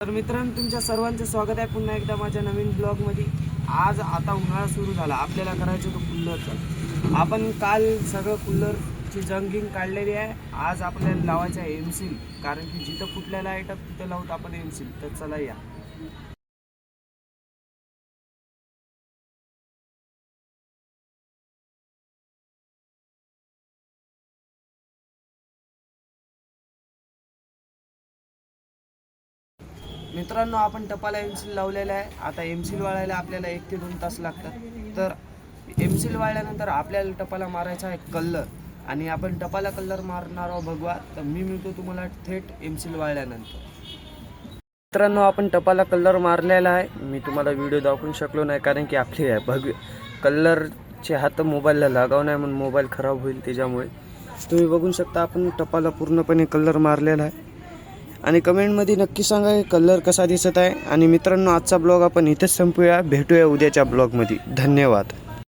तर मित्रांनो, तुमच्या सर्वांचं स्वागत आहे पुन्हा एकदा माझ्या नवीन ब्लॉगमध्ये। आज आता उन्हाळा सुरू झाला, आपल्याला करायचं तो कूलरचं। आपण काल सगळं कूलरची जंगिंग काढलेली आहे। आज आपल्याला लावायचं आहे एमसील, कारण की जिथं फुटलेला आहे तिथं लावतो आपण एमसील। तर चला या। मित्रांनो, आपण टपाला एमसील लावलेला आहे। आता एमसील वाळायला आपल्याला 1 ते 2 तास लागतात। तर एमसील वाळल्यानंतर आपल्याला टपाला मारायचा आहे कलर, आणि आपण टपाला कलर मारणार आहोत भगवा। तर मी मिळतो तुम्हाला थेट एमसील वाळल्यानंतर। मित्रांनो, आपण टपाला कलर मारलेला आहे। मी तुम्हाला व्हिडिओ दाखवू शकलो नाही, कारण की आपली कलरचे हात मोबाईलला लागाव नाही, म्हणून मोबाईल खराब होईल। त्याच्यामुळे तुम्ही बघू शकता आपण टपाला पूर्णपणे कलर मारलेला आहे। आणि कमेंटमध्ये नक्की सांगा कलर कसा दिसत आहे। आणि मित्रांनो, आजचा ब्लॉग आपण इथेच संपूया। भेटूया उद्याच्या ब्लॉगमध्ये। धन्यवाद।